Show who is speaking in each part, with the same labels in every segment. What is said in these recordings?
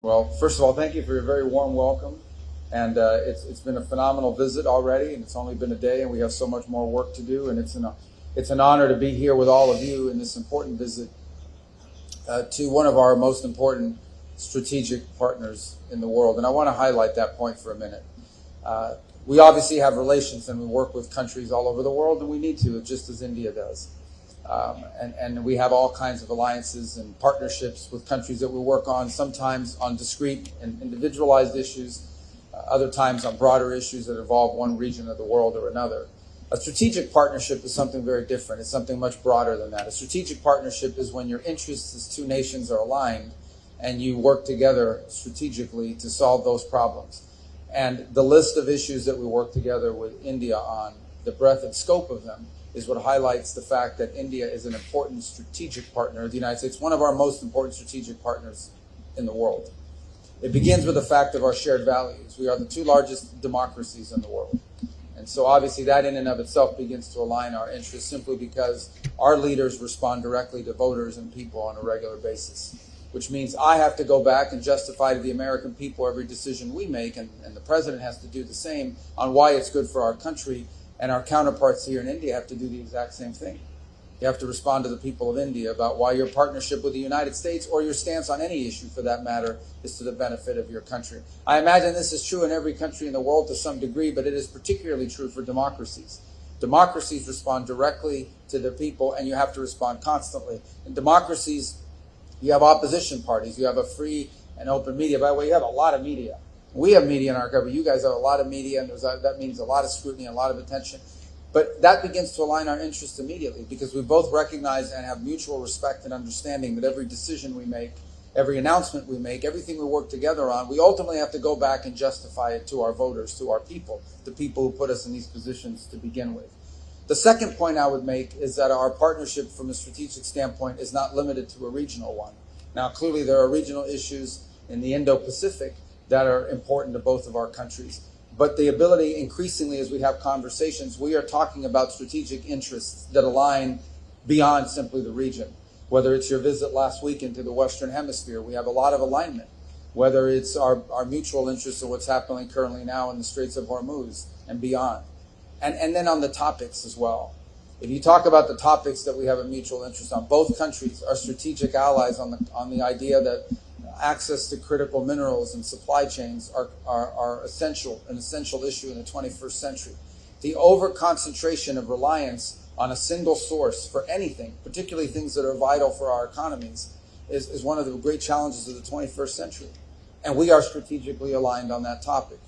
Speaker 1: Well, first of all, thank you for your very warm welcome. And it's been a phenomenal visit already, and it's only been a day, and we have so much more work to do. And it's an honor to be here with all of you in this important visit to one of our most important strategic partners in the world. And I want to highlight that point for a minute. We obviously have relations, and we work with countries all over the world, and we need to, just as India does. And we have all kinds of alliances and partnerships with countries that we work on, sometimes on discrete and individualized issues, other times on broader issues that involve one region of the world or another. A strategic partnership is something very different. It's something much broader than that. A strategic partnership is when your interests as two nations are aligned and you work together strategically to solve those problems. And the list of issues that we work together with India on, the breadth and scope of them, is what highlights the fact that India is an important strategic partner of the United States, one of our most important strategic partners in the world. It begins with the fact of our shared values. We are the two largest democracies in the world. And so obviously that in and of itself begins to align our interests simply because our leaders respond directly to voters and people on a regular basis, which means I have to go back and justify to the American people every decision we make, and the president has to do the same on why it's good for our country. And our counterparts here in India have to do the exact same thing. You have to respond to the people of India about why your partnership with the United States, or your stance on any issue for that matter, is to the benefit of your country. I imagine this is true in every country in the world to some degree, but it is particularly true for democracies. Democracies respond directly to the people, and you have to respond constantly. In democracies, you have opposition parties. You have a free and open media. By the way, you have a lot of media. We have media in our country. You guys have a lot of media, and that means a lot of scrutiny and a lot of attention. But that begins to align our interests immediately because we both recognize and have mutual respect and understanding that every decision we make, every announcement we make, everything we work together on, we ultimately have to go back and justify it to our voters, to our people, the people who put us in these positions to begin with. The second point I would make is that our partnership from a strategic standpoint is not limited to a regional one. Now, clearly there are regional issues in the Indo-Pacific that are important to both of our countries. But the ability, increasingly as we have conversations, we are talking about strategic interests that align beyond simply the region. Whether it's your visit last week into the Western Hemisphere, we have a lot of alignment. Whether it's our mutual interest in what's happening currently now in the Straits of Hormuz and beyond. And then on the topics as well. If you talk about the topics that we have a mutual interest on, both countries are strategic allies on the idea that access to critical minerals and supply chains are an essential issue in the 21st century. The over-concentration of reliance on a single source for anything, particularly things that are vital for our economies, is one of the great challenges of the 21st century. And we are strategically aligned on that topic.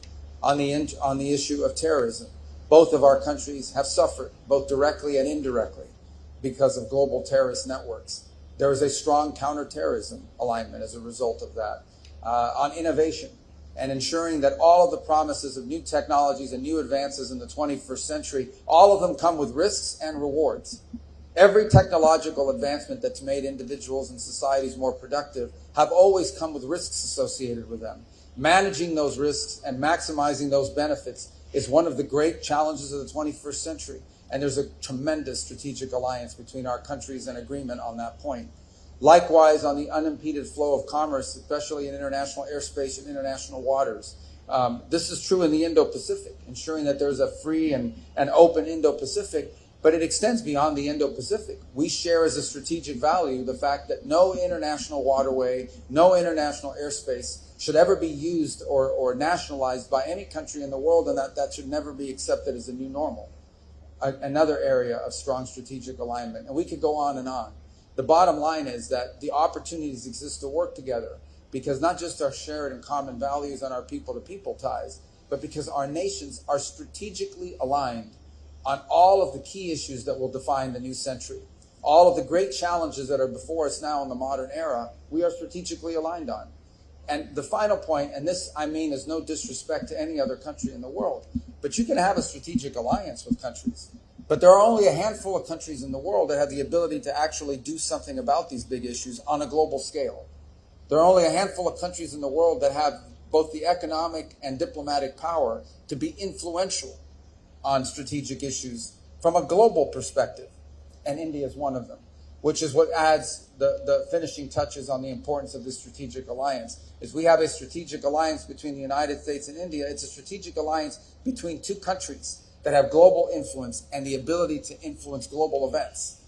Speaker 1: On the issue of terrorism, both of our countries have suffered, both directly and indirectly, because of global terrorist networks. There is a strong counterterrorism alignment as a result of that. On innovation and ensuring that all of the promises of new technologies and new advances in the 21st century, all of them come with risks and rewards. Every technological advancement that's made individuals and societies more productive have always come with risks associated with them. Managing those risks and maximizing those benefits is one of the great challenges of the 21st century. And there's a tremendous strategic alliance between our countries and agreement on that point. Likewise, on the unimpeded flow of commerce, especially in international airspace and international waters. This is true in the Indo-Pacific, ensuring that there's a free and open Indo-Pacific, but it extends beyond the Indo-Pacific. We share as a strategic value the fact that no international waterway, no international airspace should ever be used or nationalized by any country in the world, and that should never be accepted as a new normal. Another area of strong strategic alignment. And we could go on and on. The bottom line is that the opportunities exist to work together because not just our shared and common values and our people-to-people ties, but because our nations are strategically aligned on all of the key issues that will define the new century. All of the great challenges that are before us now in the modern era, we are strategically aligned on. And the final point, and this I mean is no disrespect to any other country in the world, but you can have a strategic alliance with countries. But there are only a handful of countries in the world that have the ability to actually do something about these big issues on a global scale. There are only a handful of countries in the world that have both the economic and diplomatic power to be influential on strategic issues from a global perspective. And India is one of them. which is what adds the finishing touches on the importance of this strategic alliance, is we have a strategic alliance between the United States and India. It's a strategic alliance between two countries that have global influence and the ability to influence global events.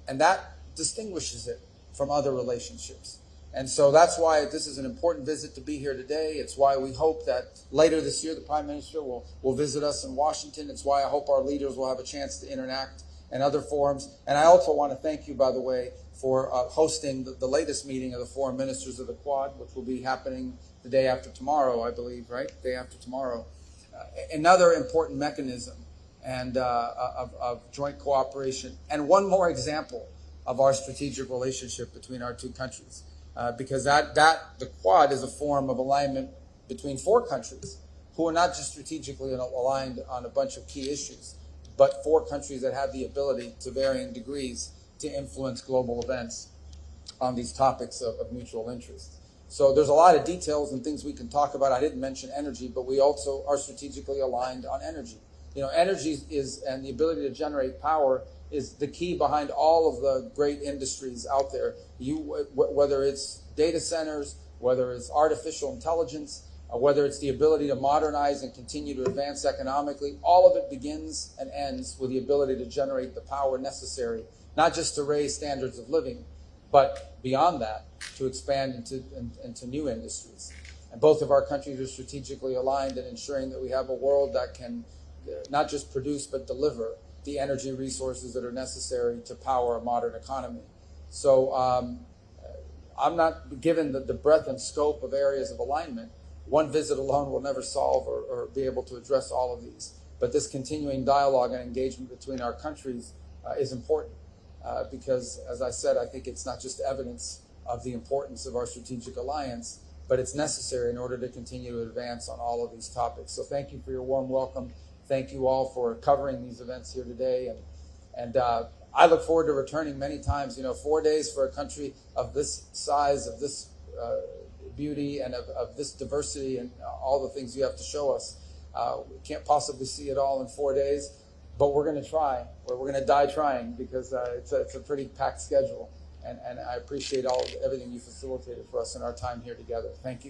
Speaker 1: And that distinguishes it from other relationships. And so that's why this is an important visit to be here today. It's why we hope that later this year the Prime Minister will visit us in Washington. It's why I hope our leaders will have a chance to interact in other forums. And I also want to thank you, by the way, for hosting the latest meeting of the foreign ministers of the Quad, which will be happening the day after tomorrow, I believe, right? Day after tomorrow. Another important mechanism and of joint cooperation. And one more example of our strategic relationship between our two countries. Because the Quad is a form of alignment between four countries who are not just strategically aligned on a bunch of key issues, but four countries that have the ability to varying degrees to influence global events on these topics of mutual interest. So there's a lot of details and things we can talk about. I didn't mention energy, but we also are strategically aligned on energy. Energy and the ability to generate power is the key behind all of the great industries out there. Whether it's data centers, whether it's artificial intelligence, whether it's the ability to modernize and continue to advance economically, all of it begins and ends with the ability to generate the power necessary, not just to raise standards of living, but beyond that, to expand into new industries. And both of our countries are strategically aligned in ensuring that we have a world that can not just produce but deliver the energy resources that are necessary to power a modern economy. So I'm not given the breadth and scope of areas of alignment. One visit alone will never solve or be able to address all of these. But this continuing dialogue and engagement between our countries is important because, as I said, I think it's not just evidence of the importance of our strategic alliance, but it's necessary in order to continue to advance on all of these topics. So thank you for your warm welcome. Thank you all for covering these events here today. And I look forward to returning many times. 4 days for a country of this size, of this beauty, and of this diversity and all the things you have to show us. We can't possibly see it all in 4 days, but we're going to try. We're going to die trying because it's a pretty packed schedule. And I appreciate everything you facilitated for us in our time here together. Thank you.